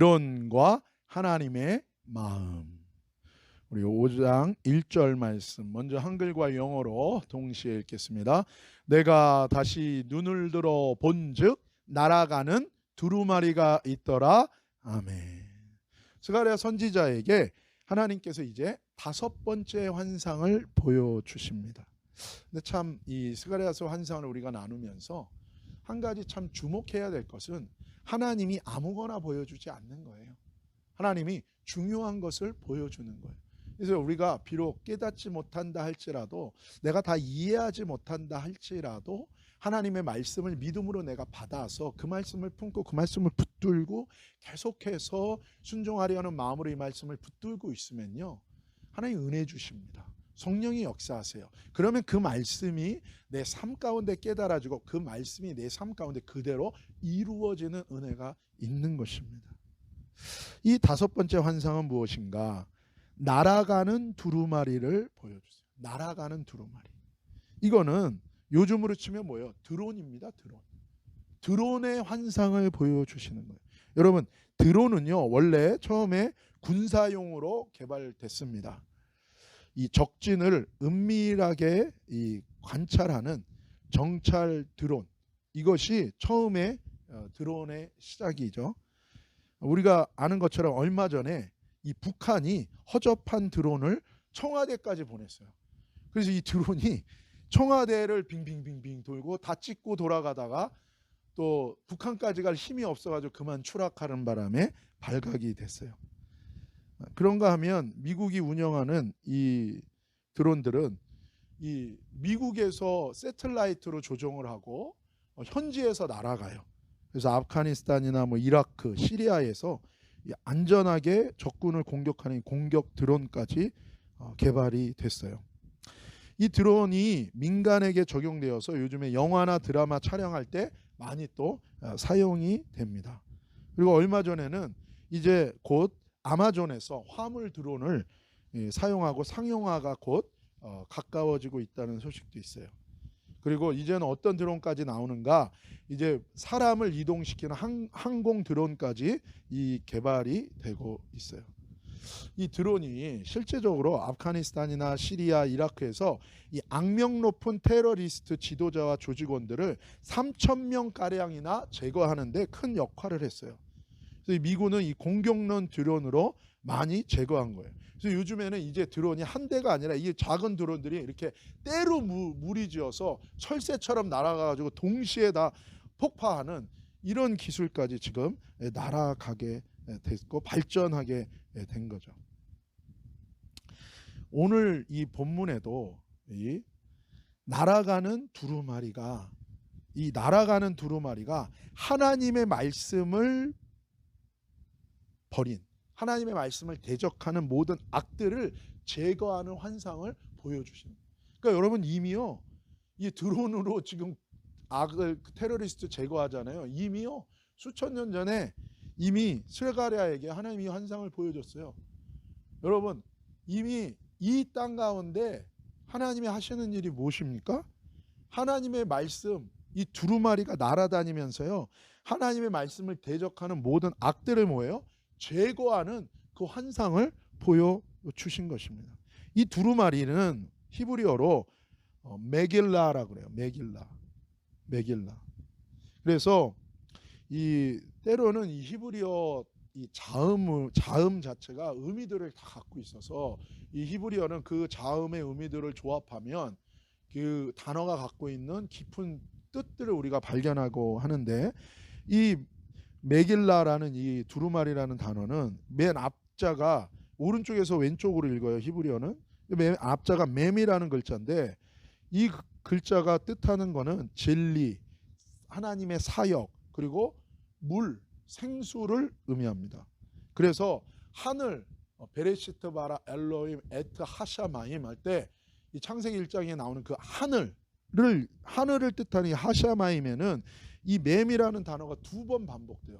드론과 하나님의 마음. 우리 5장 1절 말씀 먼저 한글과 영어로 동시에 읽겠습니다. 내가 다시 눈을 들어 본즉 날아가는 두루마리가 있더라. 아멘. 스가랴 선지자에게 하나님께서 이제 5번째 환상을 보여주십니다. 근데 참 이 스가랴서 환상을 우리가 나누면서 한 가지 참 주목해야 될 것은 하나님이 아무거나 보여주지 않는 거예요. 하나님이 중요한 것을 보여주는 거예요. 그래서 우리가 비록 깨닫지 못한다 할지라도, 내가 다 이해하지 못한다 할지라도 하나님의 말씀을 믿음으로 내가 받아서 그 말씀을 품고 그 말씀을 붙들고 계속해서 순종하려는 마음으로 이 말씀을 붙들고 있으면요, 하나님 은혜 주십니다. 성령이 역사하세요. 그러면 그 말씀이 내 삶 가운데 깨달아지고 그 말씀이 내 삶 가운데 그대로 이루어지는 은혜가 있는 것입니다. 이 5번째 환상은 무엇인가? 날아가는 두루마리를 보여주세요. 날아가는 두루마리. 이거는 요즘으로 치면 뭐예요? 드론입니다. 드론의 환상을 보여주시는 거예요. 여러분, 드론은요 원래 처음에 군사용으로 개발됐습니다. 이 적진을 은밀하게 관찰하는 정찰 드론, 이것이 처음에 드론의 시작이죠. 우리가 아는 것처럼 얼마 전에 이 북한이 허접한 드론을 청와대까지 보냈어요. 그래서 이 드론이 청와대를 빙빙빙빙 돌고 다 찍고 돌아가다가 또 북한까지 갈 힘이 없어가지고 그만 추락하는 바람에 발각이 됐어요. 그런가 하면 미국이 운영하는 이 드론들은 이 미국에서 새틀라이트로 조종을 하고 현지에서 날아가요. 그래서 아프가니스탄이나 이라크, 시리아에서 안전하게 적군을 공격하는 공격 드론까지 개발이 됐어요. 이 드론이 민간에게 적용되어서 요즘에 영화나 드라마 촬영할 때 많이 또 사용이 됩니다. 그리고 얼마 전에는 이제 곧 아마존에서 화물 드론을 사용하고 상용화가 곧 가까워지고 있다는 소식도 있어요. 그리고 이제는 어떤 드론까지 나오는가? 이제 사람을 이동시키는 항공 드론까지 이 개발이 되고 있어요. 이 드론이 실제적으로 아프가니스탄이나 시리아, 이라크에서 이 악명 높은 테러리스트 지도자와 조직원들을 3,000명 가량이나 제거하는 데 큰 역할을 했어요. 그래서 미군은 이 공격용 드론으로 많이 제거한 거예요. 그래서 요즘에는 이제 드론이 한 대가 아니라 이 작은 드론들이 이렇게 때로 무리지어서 철새처럼 날아가가지고 동시에 다 폭파하는 이런 기술까지 지금 날아가게 됐고 발전하게 된 거죠. 오늘 이 본문에도 이 날아가는 두루마리가 하나님의 말씀을 버린, 하나님의 말씀을 대적하는 모든 악들을 제거하는 환상을 보여주십니다. 그러니까 여러분, 이미요 이 드론으로 지금 악을 테러리스트 제거하잖아요. 이미요 수천 년 전에 이미 스가랴에게 하나님이 환상을 보여줬어요. 여러분, 이미 이 땅 가운데 하나님이 하시는 일이 무엇입니까? 하나님의 말씀, 이 두루마리가 날아다니면서요 하나님의 말씀을 대적하는 모든 악들을 뭐예요? 제거하는 그 환상을 보여주신 것입니다. 이 두루마리는 히브리어로 메길라라고 그래요. 메길라. 그래서 이 때로는 이 히브리어 이 자음 자체가 의미들을 다 갖고 있어서 이 히브리어는 그 자음의 의미들을 조합하면 그 단어가 갖고 있는 깊은 뜻들을 우리가 발견하고 하는데, 이 메길라라는 이 두루마리라는 단어는 맨 앞자가 오른쪽에서 왼쪽으로 읽어요. 히브리어는 맨 앞자가 맴이라는 글자인데, 이 글자가 뜻하는 거는 진리, 하나님의 사역, 그리고 물, 생수를 의미합니다. 그래서 하늘, 베레시트 바라 엘로임 에트 하샤마임 할 때 이 창세기 1장에 나오는 그 하늘을 뜻하는 이 하샤마임에는 이 맴이라는 단어가 2번 반복돼요.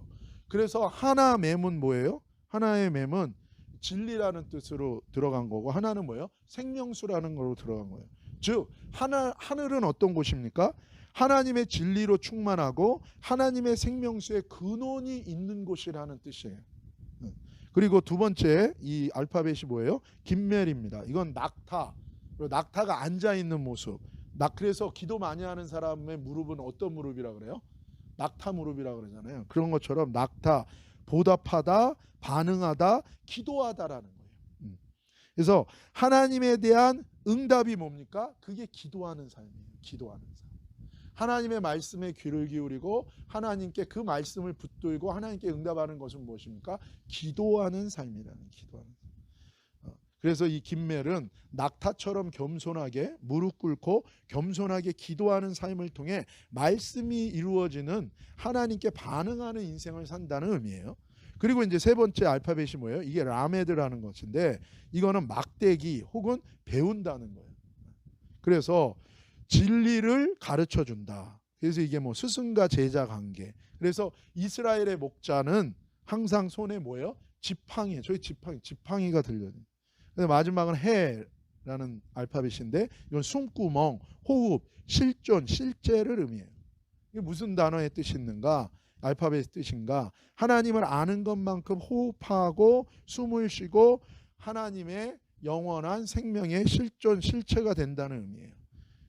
그래서 하나 맴은 뭐예요? 하나의 맴은 진리라는 뜻으로 들어간 거고, 하나는 뭐예요? 생명수라는 걸로 들어간 거예요. 즉 하늘은 어떤 곳입니까? 하나님의 진리로 충만하고 하나님의 생명수의 근원이 있는 곳이라는 뜻이에요. 그리고 두 번째 이 알파벳이 뭐예요? 김멜입니다. 이건 낙타. 낙타가 앉아 있는 모습. 그래서 기도 많이 하는 사람의 무릎은 어떤 무릎이라 그래요? 낙타 무릎이라 그러잖아요. 그런 것처럼 낙타, 보답하다, 반응하다, 기도하다라는 거예요. 그래서 하나님에 대한 응답이 뭡니까? 그게 기도하는 삶이에요. 기도하는 삶. 하나님의 말씀에 귀를 기울이고 하나님께 그 말씀을 붙들고 하나님께 응답하는 것은 무엇입니까? 기도하는 삶이라는, 기도하는 삶. 그래서 이 김멜은 낙타처럼 겸손하게 무릎 꿇고 겸손하게 기도하는 삶을 통해 말씀이 이루어지는, 하나님께 반응하는 인생을 산다는 의미예요. 그리고 이제 세 번째 알파벳이 뭐예요? 이게 라메드라는 것인데, 이거는 막대기 혹은 배운다는 거예요. 그래서 진리를 가르쳐 준다. 그래서 이게 뭐 스승과 제자 관계. 그래서 이스라엘의 목자는 항상 손에 뭐예요? 지팡이에요. 저희 지팡이가 들려요. 근데 마지막은 해라는 알파벳인데, 이건 숨구멍, 호흡, 실존, 실제를 의미해요. 이게 무슨 단어의 뜻이 있는가? 알파벳의 뜻인가? 하나님을 아는 것만큼 호흡하고 숨을 쉬고 하나님의 영원한 생명의 실존, 실체가 된다는 의미예요.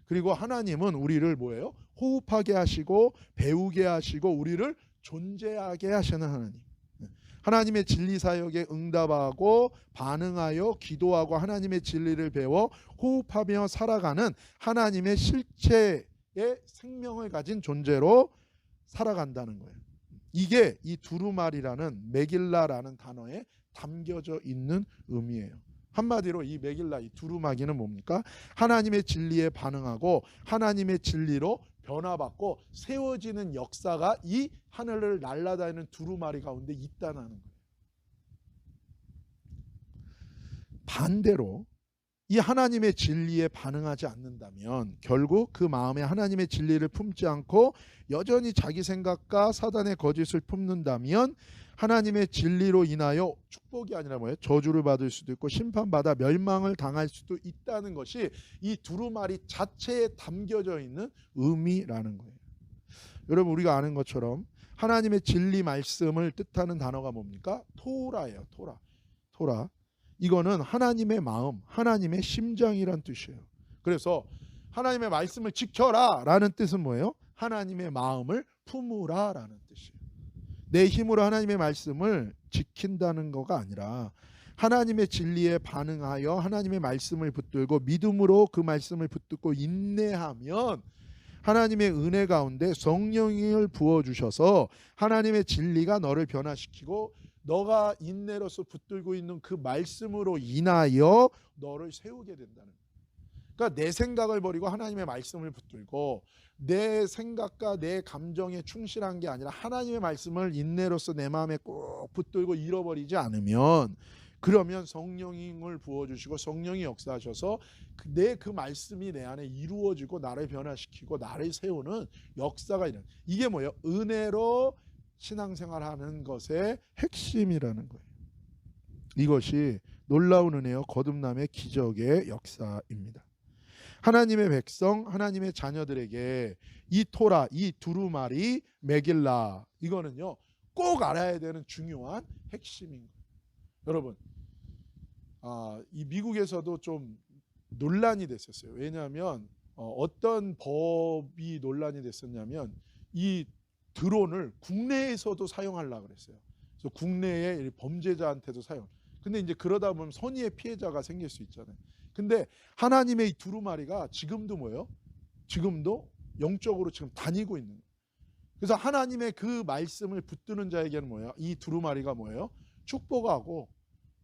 그리고 하나님은 우리를 뭐예요? 호흡하게 하시고 배우게 하시고 우리를 존재하게 하시는 하나님. 하나님의 진리 사역에 응답하고 반응하여 기도하고 하나님의 진리를 배워 호흡하며 살아가는 하나님의 실체의 생명을 가진 존재로 살아간다는 거예요. 이게 이 두루마리라는 메길라라는 단어에 담겨져 있는 의미예요. 한마디로 이 메길라, 이 두루마기는 뭡니까? 하나님의 진리에 반응하고 하나님의 진리로 변화받고 세워지는 역사가 이 하늘을 날아다니는 두루마리 가운데 있다는 거예요. 반대로 이 하나님의 진리에 반응하지 않는다면 결국 그 마음에 하나님의 진리를 품지 않고 여전히 자기 생각과 사단의 거짓을 품는다면 하나님의 진리로 인하여 축복이 아니라 뭐예요? 저주를 받을 수도 있고 심판받아 멸망을 당할 수도 있다는 것이 이 두루마리 자체에 담겨져 있는 의미라는 거예요. 여러분, 우리가 아는 것처럼 하나님의 진리 말씀을 뜻하는 단어가 뭡니까? 토라예요. 토라. 이거는 하나님의 마음, 하나님의 심장이란 뜻이에요. 그래서 하나님의 말씀을 지켜라 라는 뜻은 뭐예요? 하나님의 마음을 품으라 라는 뜻이에요. 내 힘으로 하나님의 말씀을 지킨다는 거가 아니라 하나님의 진리에 반응하여 하나님의 말씀을 붙들고 믿음으로 그 말씀을 붙들고 인내하면 하나님의 은혜 가운데 성령을 부어주셔서 하나님의 진리가 너를 변화시키고 너가 인내로서 붙들고 있는 그 말씀으로 인하여 너를 세우게 된다는 거예요. 그러니까 내 생각을 버리고 하나님의 말씀을 붙들고 내 생각과 내 감정에 충실한 게 아니라 하나님의 말씀을 인내로서 내 마음에 꼭 붙들고 잃어버리지 않으면, 그러면 성령을 부어주시고 성령이 역사하셔서 내 그 말씀이 내 안에 이루어지고 나를 변화시키고 나를 세우는 역사가 일어나요. 이게 뭐예요? 은혜로 신앙생활하는 것의 핵심이라는 거예요. 이것이 놀라운 은혜요 거듭남의 기적의 역사입니다. 하나님의 백성, 하나님의 자녀들에게 이 토라, 이 두루마리, 메길라, 이거는요 꼭 알아야 되는 중요한 핵심인 거예요. 여러분, 이 미국에서도 좀 논란이 됐었어요. 왜냐하면 어떤 법이 논란이 됐었냐면 이 드론을 국내에서도 사용하려고 그랬어요. 그래서 국내의 범죄자한테도 사용. 근데 이제 그러다 보면 선의의 피해자가 생길 수 있잖아요. 근데 하나님의 이 두루마리가 지금도 뭐예요? 지금도 영적으로 지금 다니고 있는 거예요. 그래서 하나님의 그 말씀을 붙드는 자에게는 뭐예요? 이 두루마리가 뭐예요? 축복하고,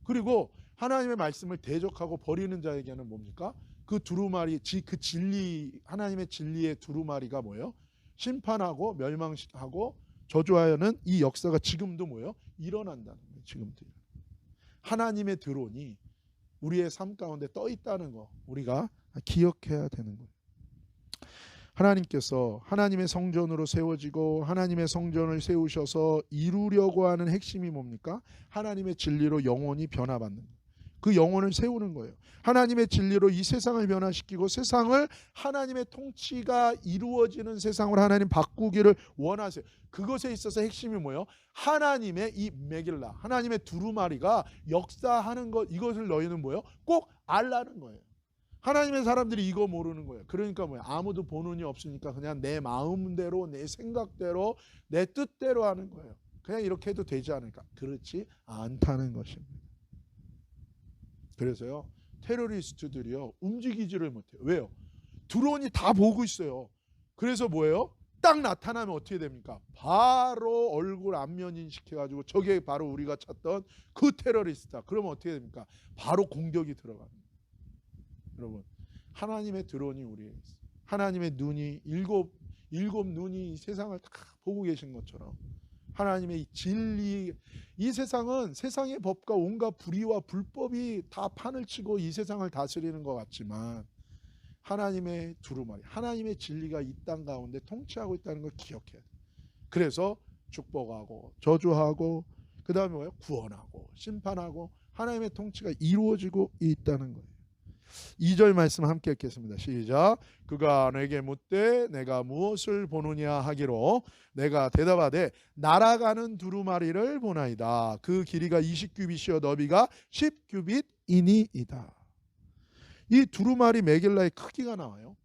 그리고 하나님의 말씀을 대적하고 버리는 자에게는 뭡니까? 그 두루마리, 그 진리, 하나님의 진리의 두루마리가 뭐예요? 심판하고 멸망하고 저주하여는 이 역사가 지금도 뭐예요? 일어난다는 거예요. 지금도. 하나님의 드론이 우리의 삶 가운데 떠 있다는 거 우리가 기억해야 되는 거예요. 하나님께서 하나님의 성전으로 세워지고 하나님의 성전을 세우셔서 이루려고 하는 핵심이 뭡니까? 하나님의 진리로 영혼이 변화받는 거예요. 그 영혼을 세우는 거예요. 하나님의 진리로 이 세상을 변화시키고 세상을 하나님의 통치가 이루어지는 세상으로 하나님 바꾸기를 원하세요. 그것에 있어서 핵심이 뭐예요? 하나님의 이 메길라, 하나님의 두루마리가 역사하는 것, 이것을 너희는 뭐예요? 꼭 알라는 거예요. 하나님의 사람들이 이거 모르는 거예요. 그러니까 뭐예요? 아무도 보는이 없으니까 그냥 내 마음대로, 내 생각대로, 내 뜻대로 하는 거예요. 그냥 이렇게 해도 되지 않을까? 그렇지 않다는 것입니다. 그래서요, 테러리스트들이요, 움직이지를 못해요. 왜요? 드론이 다 보고 있어요. 그래서 뭐예요? 딱 나타나면 어떻게 됩니까? 바로 얼굴 안면 인식해가지고 저게 바로 우리가 찾던 그 테러리스트다. 그러면 어떻게 됩니까? 바로 공격이 들어가는 거예요. 여러분, 하나님의 드론이 우리에게 있어요. 하나님의 눈이 일곱 눈이 이 세상을 다 보고 계신 것처럼 하나님의 진리, 이 세상은 세상의 법과 온갖 불의와 불법이 다 판을 치고 이 세상을 다스리는 것 같지만 하나님의 두루마리, 하나님의 진리가 이 땅 가운데 통치하고 있다는 걸 기억해야 돼요. 그래서 축복하고 저주하고 그 다음에 뭐예요? 구원하고 심판하고 하나님의 통치가 이루어지고 있다는 거예요. 2절 말씀 함께 읽겠습니다. 시작. 그가 내게 묻되 내가 무엇을 보느냐 하기로 내가 대답하되 날아가는 두루마리를 보나이다. 그 길이가 20규빗이요 너비가 10규빗이니이다. 이 두루마리 메길라의 크기가 나와요.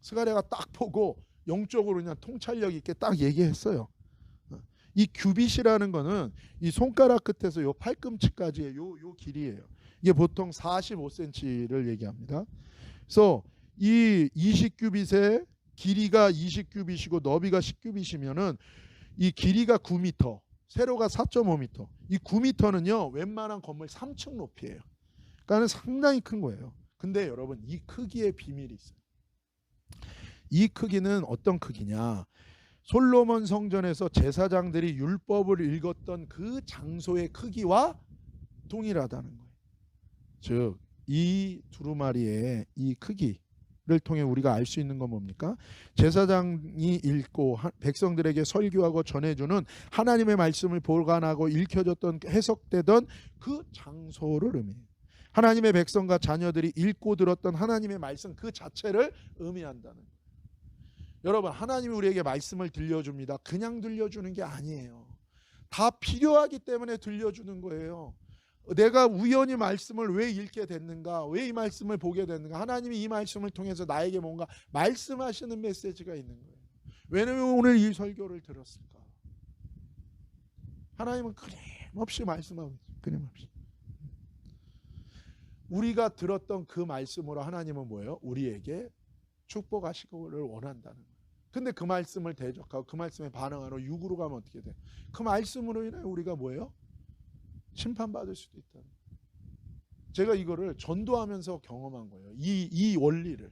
스가랴가 딱 보고 영적으로 그냥 통찰력 있게 딱 얘기했어요. 이 규빗이라는 거는 이 손가락 끝에서 요 팔꿈치까지의 요 길이에요. 이게 보통 45cm를 얘기합니다. 그래서 이 20규빗의 길이가 20규빗이고 너비가 10규빗이면은 이 길이가 9m, 세로가 4.5m. 이 9m는요 웬만한 건물 3층 높이에요. 그러니까 상당히 큰 거예요. 근데 여러분, 이 크기의 비밀이 있어요. 이 크기는 어떤 크기냐? 솔로몬 성전에서 제사장들이 율법을 읽었던 그 장소의 크기와 동일하다는 거예요. 즉, 이 두루마리의 이 크기를 통해 우리가 알 수 있는 건 뭡니까? 제사장이 읽고 백성들에게 설교하고 전해주는 하나님의 말씀을 보관하고 읽혀졌던, 해석되던 그 장소를 의미해요. 하나님의 백성과 자녀들이 읽고 들었던 하나님의 말씀 그 자체를 의미한다는 거예요. 여러분, 하나님이 우리에게 말씀을 들려줍니다. 그냥 들려주는 게 아니에요. 다 필요하기 때문에 들려주는 거예요. 내가 우연히 말씀을 왜 읽게 됐는가? 왜 이 말씀을 보게 됐는가? 하나님이 이 말씀을 통해서 나에게 뭔가 말씀하시는 메시지가 있는 거예요. 왜냐면 오늘 이 설교를 들었을까? 하나님은 끊임없이 말씀하고 있어요. 끊임없이. 우리가 들었던 그 말씀으로 하나님은 뭐예요? 우리에게 축복하시기를 원한다는 거예요. 근데 그 말씀을 대적하고 그 말씀에 반응하러 육으로 가면 어떻게 돼? 그 말씀으로 인해 우리가 뭐예요? 심판받을 수도 있다는 거예요. 제가 이거를 전도하면서 경험한 거예요. 이 원리를.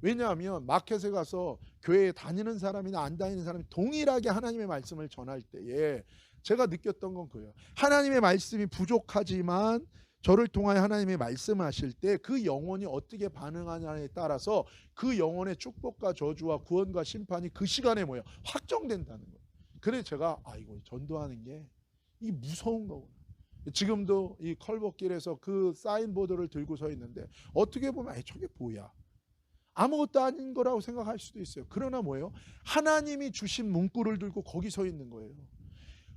왜냐하면 마켓에 가서 교회에 다니는 사람이나 안 다니는 사람이 동일하게 하나님의 말씀을 전할 때에 제가 느꼈던 건 그예요. 하나님의 말씀이 부족하지만 저를 통하여 하나님이 말씀하실 때 그 영혼이 어떻게 반응하냐에 따라서 그 영혼의 축복과 저주와 구원과 심판이 그 시간에 뭐예요? 확정된다는 거예요. 그래서 제가 이거 전도하는 게 이 무서운 거구나. 지금도 이 컬버길에서 그 사인보드를 들고 서 있는데 어떻게 보면 저게 뭐야? 아무것도 아닌 거라고 생각할 수도 있어요. 그러나 뭐예요? 하나님이 주신 문구를 들고 거기 서 있는 거예요.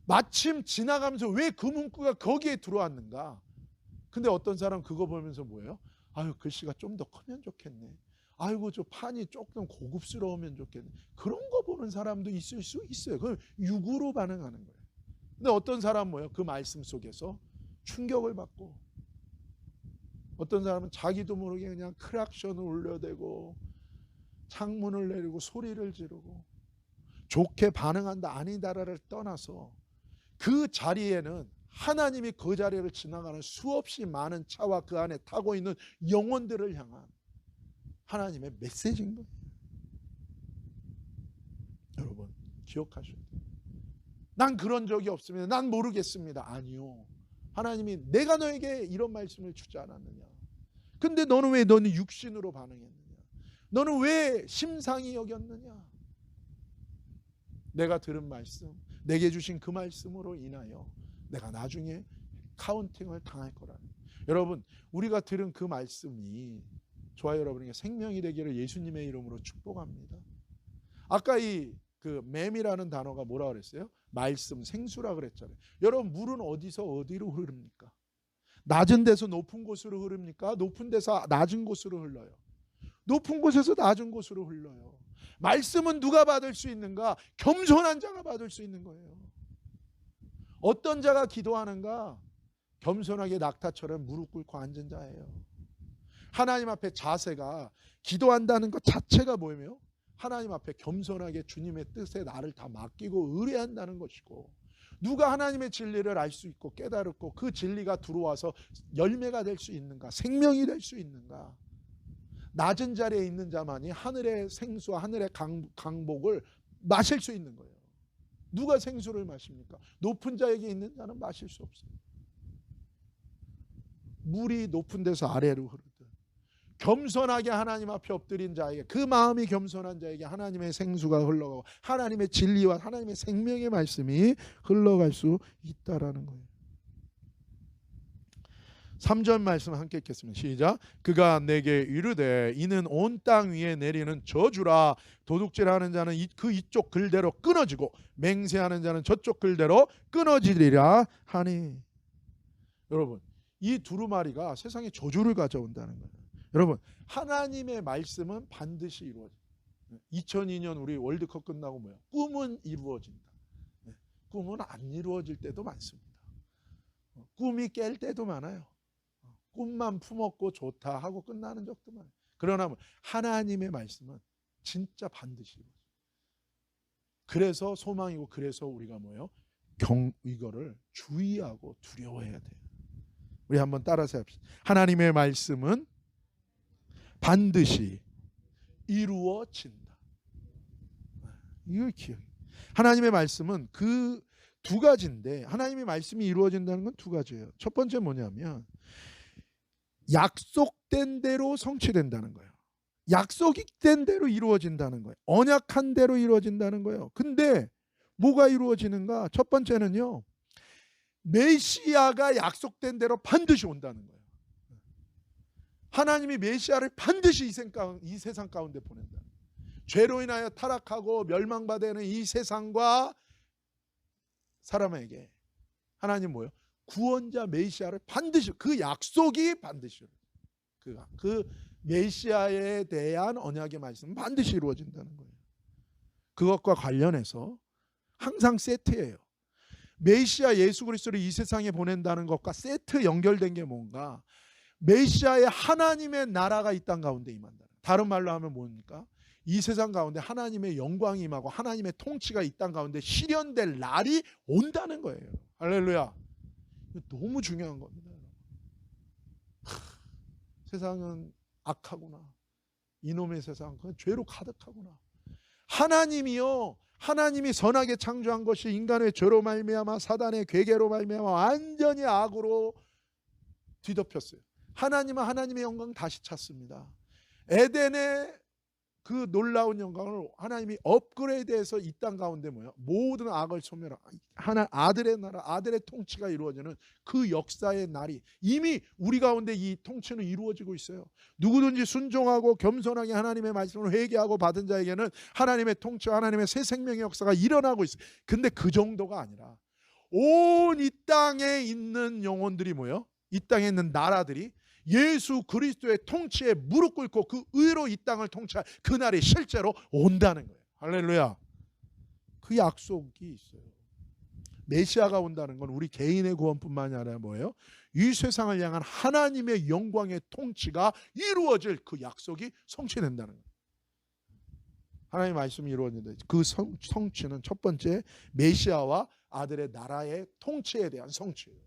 마침 지나가면서 왜 그 문구가 거기에 들어왔는가? 근데 어떤 사람 그거 보면서 뭐예요? 글씨가 좀 더 크면 좋겠네. 아이고, 저 판이 조금 고급스러우면 좋겠네. 그런 거 보는 사람도 있을 수 있어요. 그럼 육으로 반응하는 거예요. 근데 어떤 사람은 뭐예요? 그 말씀 속에서 충격을 받고, 어떤 사람은 자기도 모르게 그냥 크락션을 올려대고 창문을 내리고 소리를 지르고 좋게 반응한다 아니다를 떠나서 그 자리에는 하나님이 그 자리를 지나가는 수없이 많은 차와 그 안에 타고 있는 영혼들을 향한 하나님의 메시지인 거예요. 여러분, 기억하셔야 돼요. 난 그런 적이 없습니다. 난 모르겠습니다. 아니요. 하나님이 내가 너에게 이런 말씀을 주지 않았느냐? 근데 너는 왜 너는 육신으로 반응했느냐? 너는 왜 심상히 여겼느냐? 내가 들은 말씀, 내게 주신 그 말씀으로 인하여 내가 나중에 카운팅을 당할 거라는. 여러분, 우리가 들은 그 말씀이 저와 여러분에게 생명이 되기를 예수님의 이름으로 축복합니다. 아까 그 맴이라는 단어가 뭐라 그랬어요? 말씀, 생수라 그랬잖아요. 여러분, 물은 어디서 어디로 흐릅니까? 낮은 데서 높은 곳으로 흐릅니까? 높은 데서 낮은 곳으로 흘러요. 높은 곳에서 낮은 곳으로 흘러요. 말씀은 누가 받을 수 있는가? 겸손한 자가 받을 수 있는 거예요. 어떤 자가 기도하는가? 겸손하게 낙타처럼 무릎 꿇고 앉은 자예요. 하나님 앞에 자세가, 기도한다는 것 자체가 뭐예요? 하나님 앞에 겸손하게 주님의 뜻에 나를 다 맡기고 의뢰한다는 것이고, 누가 하나님의 진리를 알 수 있고 깨달았고 그 진리가 들어와서 열매가 될 수 있는가? 생명이 될 수 있는가? 낮은 자리에 있는 자만이 하늘의 생수와 하늘의 강복을 마실 수 있는 거예요. 누가 생수를 마십니까? 높은 자에게 있는 자는 마실 수 없어요. 물이 높은 데서 아래로 흐르듯 겸손하게 하나님 앞에 엎드린 자에게, 그 마음이 겸손한 자에게 하나님의 생수가 흘러가고 하나님의 진리와 하나님의 생명의 말씀이 흘러갈 수 있다라는 거예요. 3절 말씀 함께 읽겠습니다. 시작. 그가 내게 이르되 이는 온 땅 위에 내리는 저주라. 도둑질하는 자는 그 이쪽 글대로 끊어지고 맹세하는 자는 저쪽 글대로 끊어지리라 하니. 여러분, 이 두루마리가 세상에 저주를 가져온다는 거예요. 여러분, 하나님의 말씀은 반드시 이루어져요. 2002년 우리 월드컵 끝나고 뭐야? 꿈은 이루어진다. 꿈은 안 이루어질 때도 많습니다. 꿈이 깰 때도 많아요. 꿈만 품었고 좋다 하고 끝나는 적도 많아요. 그러나 하나님의 말씀은 진짜 반드시 이루어져요. 그래서 소망이고, 그래서 우리가 뭐예요? 이거를 주의하고 두려워해야 돼요. 우리 한번 따라서 합시다. 하나님의 말씀은 반드시 이루어진다. 이걸 기억해. 하나님의 말씀은 그 두 가지인데, 하나님의 말씀이 이루어진다는 건 두 가지예요. 첫 번째 뭐냐면 약속된 대로 성취된다는 거예요. 약속이 된 대로 이루어진다는 거예요. 언약한 대로 이루어진다는 거예요. 근데 뭐가 이루어지는가? 첫 번째는요, 메시아가 약속된 대로 반드시 온다는 거예요. 하나님이 메시아를 반드시 이 세상 가운데 보낸다. 죄로 인하여 타락하고 멸망받는 이 세상과 사람에게 하나님 뭐예요? 구원자 메시아를 반드시, 그 약속이 반드시, 그 메시아에 대한 언약의 말씀은 반드시 이루어진다는 거예요. 그것과 관련해서 항상 세트예요. 메시아 예수 그리스도를 이 세상에 보낸다는 것과 세트 연결된 게 뭔가? 메시아의 하나님의 나라가 이 땅 가운데 임한다. 다른 말로 하면 뭡니까? 이 세상 가운데 하나님의 영광이 임하고 하나님의 통치가 이 땅 가운데 실현될 날이 온다는 거예요. 할렐루야. 너무 중요한 겁니다. 세상은 악하구나. 이놈의 세상, 그건 죄로 가득하구나. 하나님이요, 하나님이 선하게 창조한 것이 인간의 죄로 말미암아 사단의 괴계로 말미암아 완전히 악으로 뒤덮였어요. 하나님은 하나님의 영광 다시 찾습니다. 에덴의 그 놀라운 영광을 하나님이 업그레이드해서 이 땅 가운데 뭐예요? 모든 악을 소멸하고 아들의 나라, 아들의 통치가 이루어지는 그 역사의 날이 이미 우리 가운데 이 통치는 이루어지고 있어요. 누구든지 순종하고 겸손하게 하나님의 말씀을 회개하고 받은 자에게는 하나님의 통치와 하나님의 새 생명의 역사가 일어나고 있어요. 근데 그 정도가 아니라 온 이 땅에 있는 영혼들이 뭐예요? 이 땅에 있는 나라들이 예수 그리스도의 통치에 무릎 꿇고 그 의로 이 땅을 통치할 그날이 실제로 온다는 거예요. 할렐루야. 그 약속이 있어요. 메시아가 온다는 건 우리 개인의 구원뿐만이 아니라 뭐예요? 이 세상을 향한 하나님의 영광의 통치가 이루어질 그 약속이 성취된다는 거예요. 하나님의 말씀이 이루어진다. 그 성취는 첫 번째 메시아와 아들의 나라의 통치에 대한 성취예요.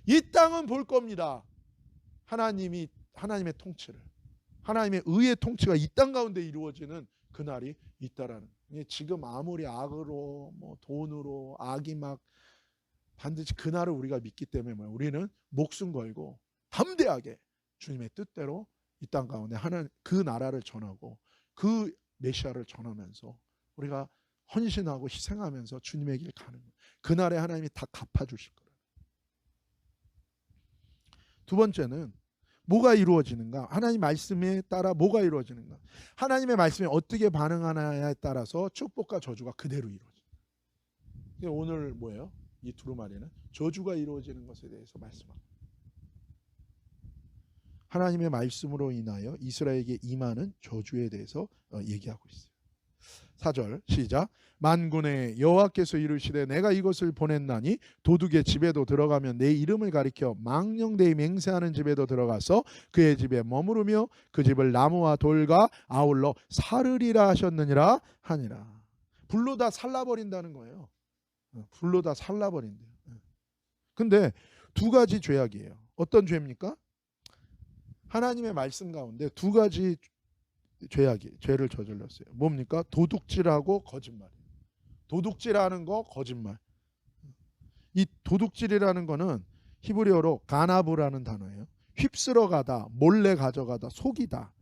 이 땅은 볼 겁니다. 하나님의 통치를, 하나님의 의의 통치가 이 땅 가운데 이루어지는 그날이 있다라는. 지금 아무리 악으로 돈으로 악이 막 반드시 그날을 우리가 믿기 때문에 우리는 목숨 걸고 담대하게 주님의 뜻대로 이 땅 가운데 그 나라를 전하고 그 메시아를 전하면서 우리가 헌신하고 희생하면서 주님의 길 가는 거예요. 그날에 하나님이 다 갚아주실 거예요. 두 번째는 뭐가 이루어지는가? 하나님 말씀에 따라 뭐가 이루어지는가? 하나님의 말씀에 어떻게 반응하느냐에 따라서 축복과 저주가 그대로 이루어져요. 오늘 뭐예요? 이 두루마리는 저주가 이루어지는 것에 대해서 말씀합니다. 하나님의 말씀으로 인하여 이스라엘에게 임하는 저주에 대해서 얘기하고 있어요. 4절 시작. 만군의 여호와께서 이르시되 내가 이것을 보냈나니 도둑의 집에도 들어가면 내 이름을 가리켜 망령되이 맹세하는 집에도 들어가서 그의 집에 머무르며 그 집을 나무와 돌과 아울러 사르리라 하셨느니라 하니라. 불로 다 살라버린다는 거예요. 불로 다 살라버린대요. 근데 두 가지 죄악이에요. 어떤 죄입니까? 하나님의 말씀 가운데 두 가지 죄를 저질렀어요. 뭡니까? 도둑질하고 거짓말이에요. 도둑질하는 거, 거짓말. 이 도둑질이라는 거는 히브리어로 가나브라는 단어예요. 휩쓸어 가다, 몰래 가져가다, 속이다.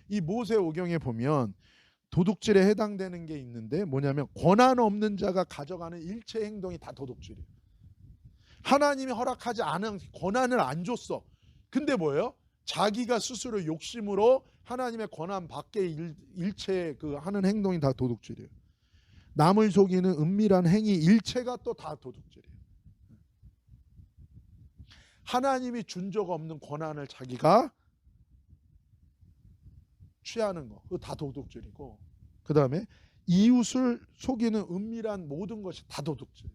이 모세오경에 보면 도둑질에 해당되는 게 있는데 뭐냐면 권한 없는 자가 가져가는 일체 행동이 다 도둑질이에요. 하나님이 허락하지 않은 권한을 안 줬어. 근데 뭐예요? 자기가 스스로 욕심으로 하나님의 권한 밖의 일체 그 하는 행동이 다 도둑질이에요. 남을 속이는 은밀한 행위 일체가 또 다 도둑질이에요. 하나님이 준 적 없는 권한을 자기가 취하는 거, 그거 다 도둑질이고, 그 다음에 이웃을 속이는 은밀한 모든 것이 다 도둑질이에요.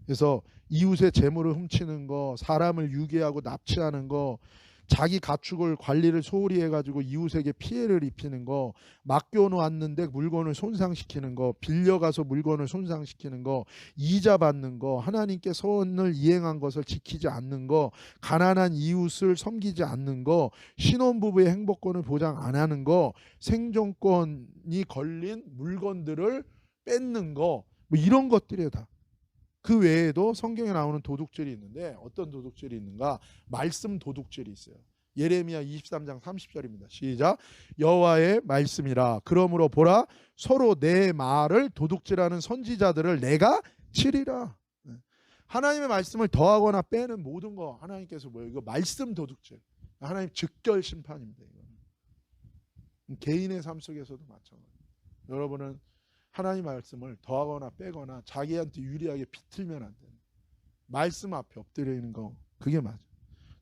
그래서 이웃의 재물을 훔치는 거, 사람을 유괴하고 납치하는 거, 자기 가축을 관리를 소홀히 해가지고 이웃에게 피해를 입히는 거, 맡겨놓았는데 물건을 손상시키는 거, 빌려가서 물건을 손상시키는 거, 이자 받는 거, 하나님께 선을 이행한 것을 지키지 않는 거, 가난한 이웃을 섬기지 않는 거, 신혼부부의 행복권을 보장 안 하는 거, 생존권이 걸린 물건들을 뺏는 거, 뭐 이런 것들이에요 다. 그 외에도 성경에 나오는 도둑질이 있는데 어떤 도둑질이 있는가? 말씀 도둑질이 있어요. 예레미야 23장 30절입니다. 시작. 여호와의 말씀이라. 그러므로 보라, 서로 내 말을 도둑질하는 선지자들을 내가 치리라. 하나님의 말씀을 더하거나 빼는 모든 거 하나님께서 뭐예요? 이거 말씀 도둑질. 하나님 즉결 심판입니다. 이거는. 개인의 삶 속에서도 마찬가지예요. 여러분은 하나님 말씀을 더하거나 빼거나 자기한테 유리하게 비틀면 안 돼요. 말씀 앞에 엎드려 있는 거 그게 맞아요.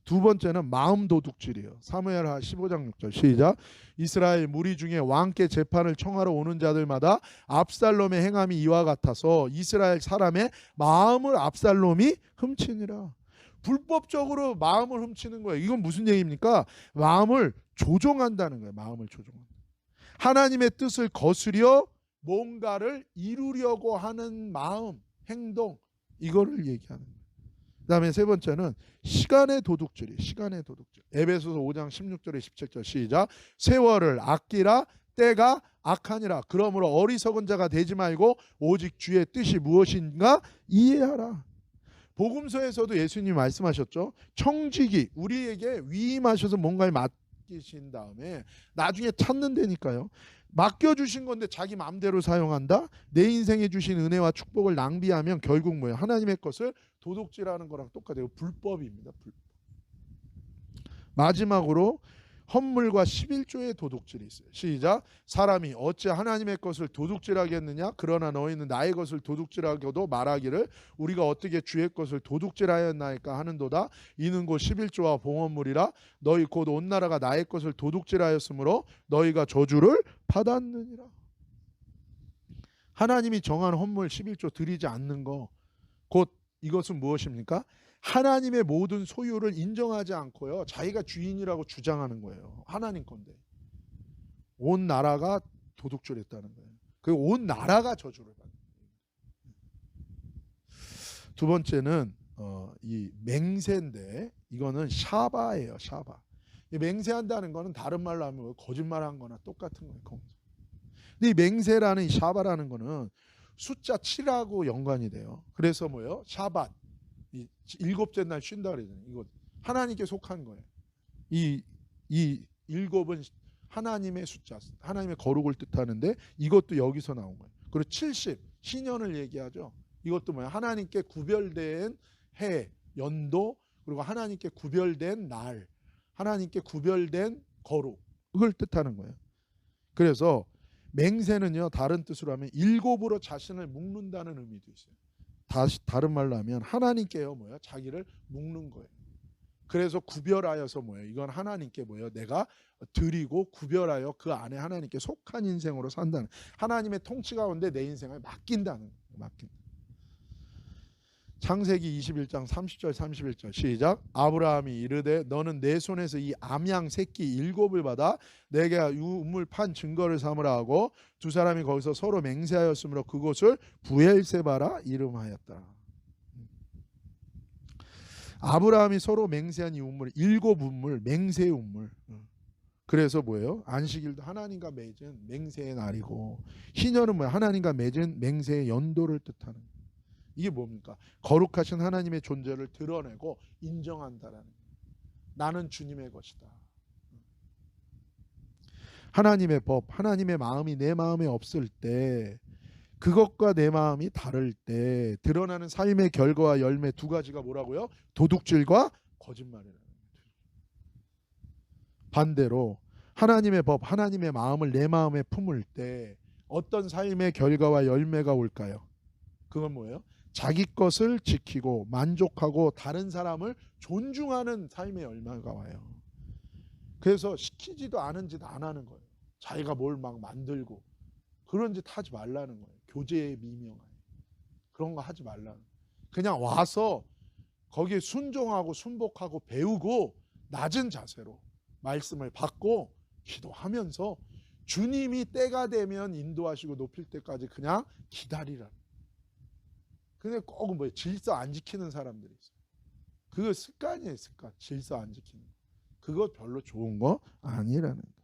두 번째는 마음 도둑질이에요. 사무엘하 15장 6절 시작. 이스라엘 무리 중에 왕께 재판을 청하러 오는 자들마다 압살롬의 행함이 이와 같아서 이스라엘 사람의 마음을 압살롬이 훔치니라. 불법적으로 마음을 훔치는 거예요. 이건 무슨 얘기입니까? 마음을 조종한다는 거예요. 마음을 조종한다. 하나님의 뜻을 거스려 뭔가를 이루려고 하는 마음, 행동, 이거를 얘기하는 거예요. 그 다음에 세 번째는 시간의 도둑질이에요. 시간의 도둑질. 에베소서 5장 16절에 17절 시작. 세월을 아끼라, 때가 악하니라. 그러므로 어리석은 자가 되지 말고 오직 주의 뜻이 무엇인가 이해하라. 복음서에서도 예수님이 말씀하셨죠. 청지기, 우리에게 위임하셔서 뭔가를 맡기신 다음에 나중에 찾는다니까요. 맡겨주신 건데 자기 마음대로 사용한다? 내 인생에 주신 은혜와 축복을 낭비하면 결국 뭐예요? 하나님의 것을 도둑질하는 거랑 똑같아요. 불법입니다. 불법. 마지막으로 헌물과 11조의 도둑질이 있어요. 시작. 사람이 어찌 하나님의 것을 도둑질하겠느냐? 그러나 너희는 나의 것을 도둑질하고도 말하기를 우리가 어떻게 주의 것을 도둑질하였나이까 하는도다. 이는 곧 11조와 봉헌물이라. 너희 곧 온 나라가 나의 것을 도둑질하였으므로 너희가 저주를 받았느니라. 하나님이 정한 헌물 11조 드리지 않는 거, 곧 이것은 무엇입니까? 하나님의 모든 소유를 인정하지 않고요, 자기가 주인이라고 주장하는 거예요. 하나님 건데 온 나라가 도둑질했다는 거예요. 그 온 나라가 저주를 받는 거예요. 두 번째는 이 맹세인데 이거는 샤바예요. 샤바. 이 맹세한다는 거는 다른 말로 하면 거짓말한 거나 똑같은 거예요. 근데 이 맹세라는 이 샤바라는 거는 숫자 7하고 연관이 돼요. 그래서 뭐예요? 샤밧. 이 일곱째 날 쉰다 그러잖아요. 이거 하나님께 속한 거예요. 이 일곱은 하나님의 숫자, 하나님의 거룩을 뜻하는데 이것도 여기서 나온 거예요. 그리고 70 신년을 얘기하죠. 이것도 뭐야? 하나님께 구별된 해, 연도, 그리고 하나님께 구별된 날, 하나님께 구별된 거룩, 그걸 뜻하는 거예요. 그래서 맹세는요, 다른 뜻으로 하면 일곱으로 자신을 묶는다는 의미도 있어요. 다른 말로 하면 하나님께요 뭐야? 자기를 묶는 거예요. 그래서 구별하여서 뭐예요? 이건 하나님께 뭐예요? 내가 드리고 구별하여 그 안에 하나님께 속한 인생으로 산다는, 하나님의 통치 가운데 내 인생을 맡긴다는 거예요. 맡긴다. 창세기 21장 30절 31절 시작. 아브라함이 이르되 너는 내 손에서 이 암양 새끼 7을 받아 내게 우물 판 증거를 삼으라 하고 두 사람이 거기서 서로 맹세하였으므로 그곳을 부엘세바라 이름하였더라. 아브라함이 서로 맹세한 이 우물, 7우물, 맹세의 우물. 그래서 뭐예요? 안식일도 하나님과 맺은 맹세의 날이고, 희년은 뭐야? 하나님과 맺은 맹세의 연도를 뜻하는 거예요. 이게 뭡니까? 거룩하신 하나님의 존재를 드러내고 인정한다라는 거예요. 나는 주님의 것이다. 하나님의 법, 하나님의 마음이 내 마음에 없을 때, 그것과 내 마음이 다를 때 드러나는 삶의 결과와 열매 두 가지가 뭐라고요? 도둑질과 거짓말이라는 거예요. 반대로 하나님의 법, 하나님의 마음을 내 마음에 품을 때 어떤 삶의 결과와 열매가 올까요? 그건 뭐예요? 자기 것을 지키고 만족하고 다른 사람을 존중하는 삶의 열매가 와요. 그래서 시키지도 않은 짓 안 하는 거예요. 자기가 뭘 막 만들고 그런 짓 하지 말라는 거예요. 교제의 미명하에 그런 거 하지 말라는 거예요. 그냥 와서 거기에 순종하고 순복하고 배우고 낮은 자세로 말씀을 받고 기도하면서 주님이 때가 되면 인도하시고 높일 때까지 그냥 기다리라는 거예요. 근데 꼭 뭐 질서 안 지키는 사람들이 있어요. 그거 습관이에요, 습관. 질서 안 지키는 거. 그거 별로 좋은 거 아니라는 거예요.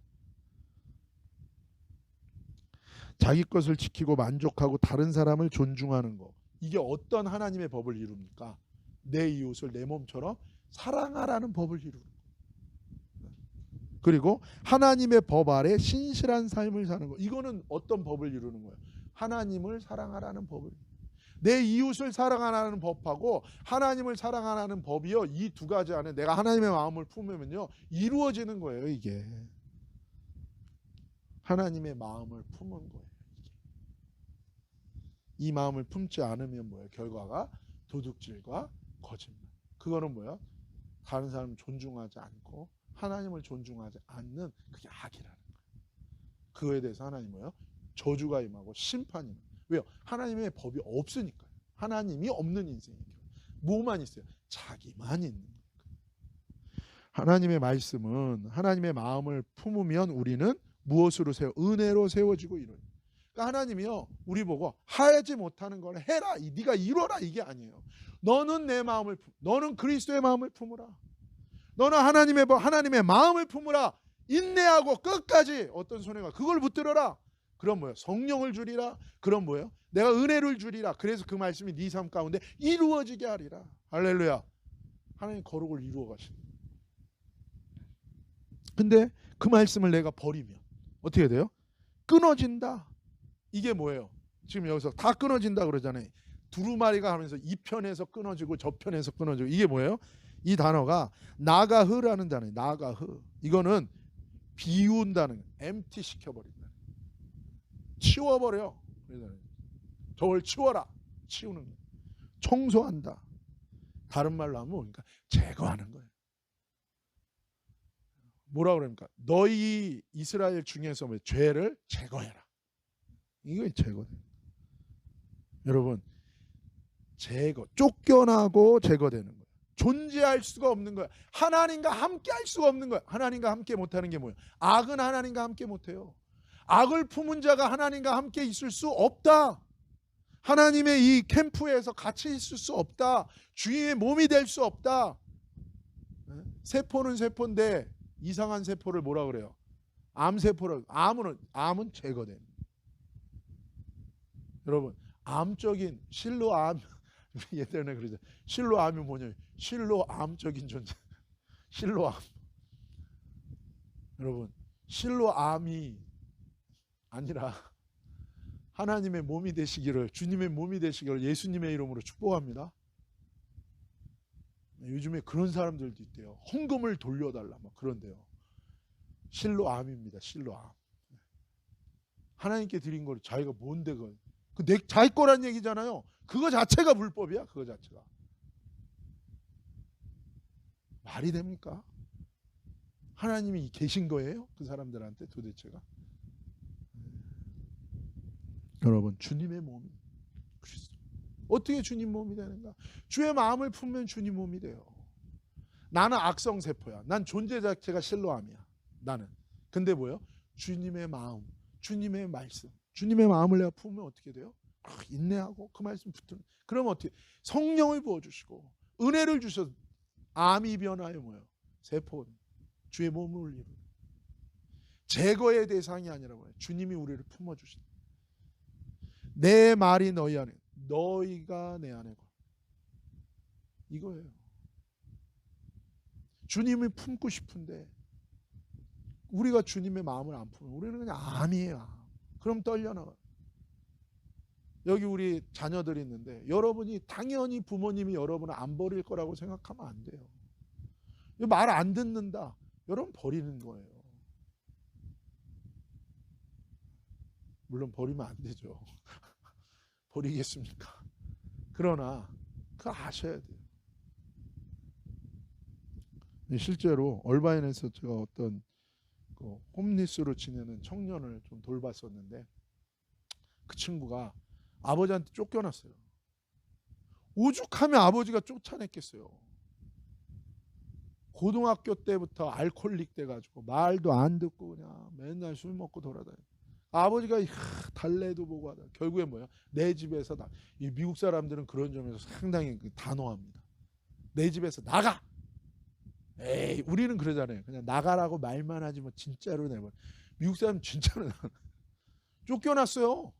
자기 것을 지키고 만족하고 다른 사람을 존중하는 거. 이게 어떤 하나님의 법을 이룹니까? 내 이웃을 내 몸처럼 사랑하라는 법을 이루는 거예요. 그리고 하나님의 법 아래 신실한 삶을 사는 거. 이거는 어떤 법을 이루는 거예요? 하나님을 사랑하라는 법을. 내 이웃을 사랑하라는 법하고 하나님을 사랑하라는 법이요, 이 두 가지 안에 내가 하나님의 마음을 품으면요 이루어지는 거예요. 이게 하나님의 마음을 품은 거예요. 이 마음을 품지 않으면 뭐예요? 결과가 도둑질과 거짓말. 그거는 뭐예요? 다른 사람을 존중하지 않고 하나님을 존중하지 않는, 그게 악이라는 거예요. 그거에 대해서 하나님 뭐예요? 저주가 임하고 심판이 임하고. 왜요? 하나님의 법이 없으니까요. 하나님이 없는 인생이니까. 뭐만 있어요? 자기만 있는 거예요. 하나님의 말씀은 하나님의 마음을 품으면 우리는 무엇으로 은혜로 세워지고 이뤄요. 그러니까 하나님이요 우리 보고 하지 못하는 걸 해라, 네가 이뤄라, 이게 아니에요. 너는 내 마음을 너는 그리스도의 마음을 품으라. 너는 하나님의 마음을 품으라. 인내하고 끝까지 어떤 손해가 그걸 붙들어라. 그럼 뭐예요? 성령을 주리라. 그럼 뭐예요? 내가 은혜를 주리라. 그래서 그 말씀이 네 삶 가운데 이루어지게 하리라. 할렐루야. 하나님 거룩을 이루어 가시는. 근데 그 말씀을 내가 버리면 어떻게 돼요? 끊어진다. 이게 뭐예요? 지금 여기서 다 끊어진다 그러잖아요. 두루마리가 하면서 이 편에서 끊어지고 저 편에서 끊어지고. 이게 뭐예요? 이 단어가 나가흐라는 단어예요. 나가흐. 이거는 비운다는, empty 시켜버린다. 치워버려. 저걸 치워라. 치우는 거예요. 청소한다. 다른 말로 하면 그러니까 제거하는 거예요. 뭐라 그럽니까? 너희 이스라엘 중에서 죄를 제거해라. 이거 제거돼요. 여러분, 제거, 쫓겨나고 제거되는 거예요. 존재할 수가 없는 거예요. 하나님과 함께 할 수가 없는 거예요. 하나님과 함께 못하는 게 뭐예요? 악은 하나님과 함께 못해요. 악을 품은 자가 하나님과 함께 있을 수 없다. 하나님의 이 캠프에서 같이 있을 수 없다. 주님의 몸이 될 수 없다. 세포는 세포인데 이상한 세포를 뭐라 그래요? 암세포를. 암은 제거돼요. 여러분, 암적인 실로암 예전에 그러죠. 실로암이 뭐냐면 실로암적인 존재. 실로암. 여러분, 실로암이 아니라 하나님의 몸이 되시기를, 주님의 몸이 되시기를 예수님의 이름으로 축복합니다. 요즘에 그런 사람들도 있대요. 헌금을 돌려달라 막 그런데요. 실로암입니다. 실로암. 하나님께 드린 걸 자기가 뭔데 그 자기 거란 얘기잖아요. 그거 자체가 불법이야. 그거 자체가. 말이 됩니까? 하나님이 계신 거예요? 그 사람들한테 도대체가? 여러분, 주님의 몸이 그리스도. 어떻게 주님 몸이 되는가? 주의 마음을 품으면 주님 몸이 돼요. 나는 악성 세포야. 난 존재 자체가 실로암이야. 나는. 근데 뭐요? 주님의 마음, 주님의 말씀, 주님의 마음을 내가 품으면 어떻게 돼요? 인내하고 그 말씀 붙들면. 그러면 어떻게? 성령을 부어주시고 은혜를 주셔서 암이 변하여 뭐요? 세포, 주의 몸을 이루는 제거의 대상이 아니라 뭐예요? 주님이 우리를 품어주신다. 내 말이 너희 안에, 너희가 내 안에 거. 이거예요. 주님을 품고 싶은데 우리가 주님의 마음을 안 품으면 우리는 그냥 암이에요. 그럼 떨려나가요. 여기 우리 자녀들이 있는데 여러분이 당연히 부모님이 여러분을 안 버릴 거라고 생각하면 안 돼요. 말 안 듣는다. 여러분 버리는 거예요. 물론 버리면 안 되죠. 버리겠습니까? 그러나 그거 아셔야 돼요. 실제로 얼바인에서 제가 어떤 홈리스로 지내는 청년을 좀 돌봤었는데 그 친구가 아버지한테 쫓겨났어요. 오죽하면 아버지가 쫓아냈겠어요. 고등학교 때부터 알코올릭 돼가지고 말도 안 듣고 그냥 맨날 술 먹고 돌아다녀. 아버지가 달래도 보고 하다. 결국에 뭐야? 내 집에서 이 미국 사람들은 그런 점에서 상당히 단호합니다. 내 집에서 나가. 에이, 우리는 그러잖아요. 그냥 나가라고 말만 하지 뭐 진짜로 내버려. 미국 사람 진짜로 쫓겨났어요.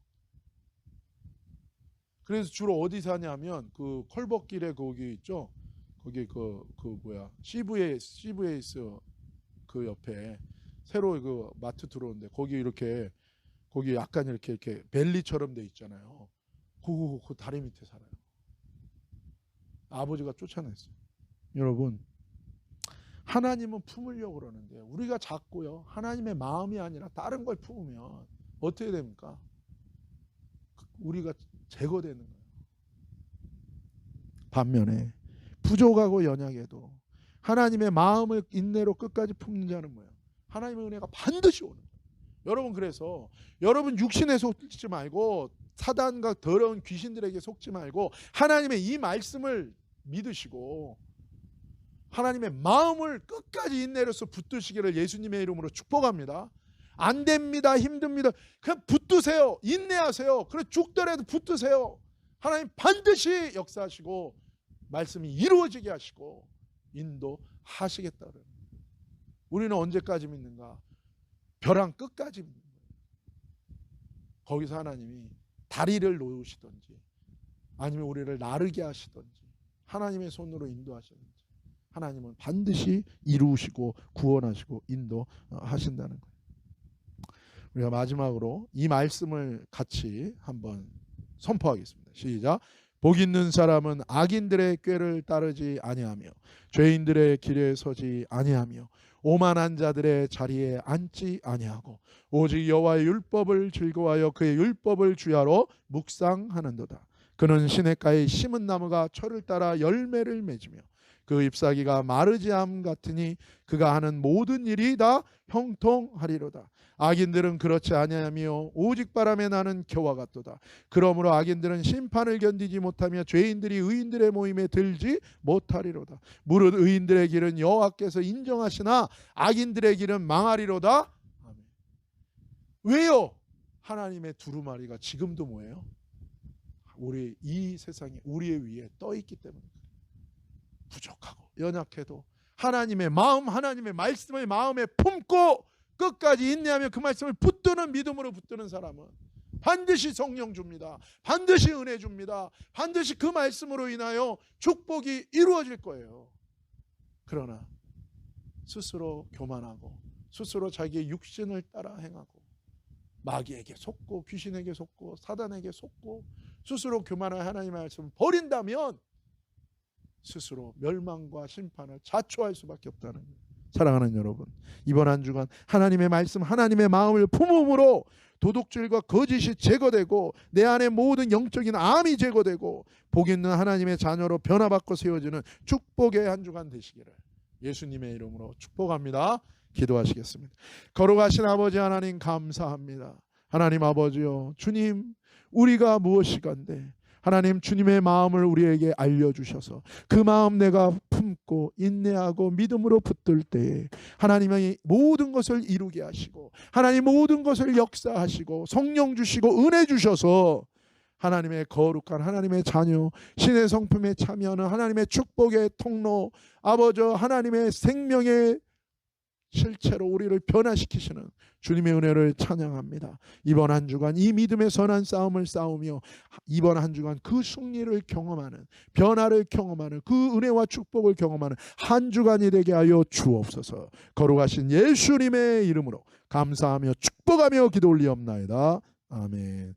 그래서 주로 어디 사냐면 그 컬버길에 거기 있죠. 거기 그 뭐야 CVS 그 옆에 새로 그 마트 들어오는데 거기 이렇게 거기 약간 이렇게 벨리처럼 돼 있잖아요. 그 다리 밑에 살아요. 아버지가 쫓아냈어요. 여러분, 하나님은 품으려고 그러는데 우리가 자꾸요 하나님의 마음이 아니라 다른 걸 품으면 어떻게 됩니까? 우리가 제거되는 거예요. 반면에 부족하고 연약해도 하나님의 마음을 인내로 끝까지 품는 자는 뭐예요? 하나님의 은혜가 반드시 오는 거예요. 여러분, 그래서 여러분 육신에 속지 말고 사단과 더러운 귀신들에게 속지 말고 하나님의 이 말씀을 믿으시고 하나님의 마음을 끝까지 인내로서 붙드시기를 예수님의 이름으로 축복합니다. 안 됩니다. 힘듭니다. 그냥 붙드세요. 인내하세요. 그래 죽더라도 붙드세요. 하나님 반드시 역사하시고 말씀이 이루어지게 하시고 인도하시겠다. 우리는 언제까지 믿는가? 벼랑 끝까지 믿는 거예요. 거기서 하나님이 다리를 놓으시든지 아니면 우리를 나르게 하시든지 하나님의 손으로 인도하시든지 하나님은 반드시 이루시고 구원하시고 인도하신다는 거예요. 우리가 마지막으로 이 말씀을 같이 한번 선포하겠습니다. 시작. 복 있는 사람은 악인들의 꾀를 따르지 아니하며 죄인들의 길에 서지 아니하며 오만한 자들의 자리에 앉지 아니하고 오직 여호와의 율법을 즐거워하여 그의 율법을 주야로 묵상하는도다. 그는 시냇가에 심은 나무가 철을 따라 열매를 맺으며 그 잎사귀가 마르지 않음 같으니 그가 하는 모든 일이 다 형통하리로다. 악인들은 그렇지 아니하며 오직 바람에 나는 겨와 같도다. 그러므로 악인들은 심판을 견디지 못하며 죄인들이 의인들의 모임에 들지 못하리로다. 무릇 의인들의 길은 여호와께서 인정하시나 악인들의 길은 망하리로다. 아멘. 왜요? 하나님의 두루마리가 지금도 뭐예요? 우리 이 세상에 우리의 위에 떠 있기 때문에 부족하고 연약해도 하나님의 마음, 하나님의 말씀을 마음에 품고 끝까지 인내하며 그 말씀을 붙드는 믿음으로 붙드는 사람은 반드시 성령 줍니다. 반드시 은혜 줍니다. 반드시 그 말씀으로 인하여 축복이 이루어질 거예요. 그러나 스스로 교만하고 스스로 자기의 육신을 따라 행하고 마귀에게 속고 귀신에게 속고 사단에게 속고 스스로 교만한 하나님의 말씀을 버린다면 스스로 멸망과 심판을 자초할 수밖에 없다는 거예요. 사랑하는 여러분, 이번 한 주간 하나님의 말씀, 하나님의 마음을 품음으로 도둑질과 거짓이 제거되고 내 안에 모든 영적인 암이 제거되고 복 있는 하나님의 자녀로 변화받고 세워지는 축복의 한 주간 되시기를 예수님의 이름으로 축복합니다. 기도하시겠습니다. 거룩하신 아버지 하나님, 감사합니다. 하나님 아버지요, 주님, 우리가 무엇이간데 하나님, 주님의 마음을 우리에게 알려주셔서 그 마음 내가 품고 인내하고 믿음으로 붙들 때에 하나님의 모든 것을 이루게 하시고 하나님 모든 것을 역사하시고 성령 주시고 은혜 주셔서 하나님의 거룩한 하나님의 자녀, 신의 성품에 참여하는 하나님의 축복의 통로, 아버지 하나님의 생명의 실체로 우리를 변화시키시는 주님의 은혜를 찬양합니다. 이번 한 주간 이 믿음의 선한 싸움을 싸우며 이번 한 주간 그 승리를 경험하는, 변화를 경험하는, 그 은혜와 축복을 경험하는 한 주간이 되게 하여 주옵소서. 거룩하신 예수님의 이름으로 감사하며 축복하며 기도 올리옵나이다. 아멘.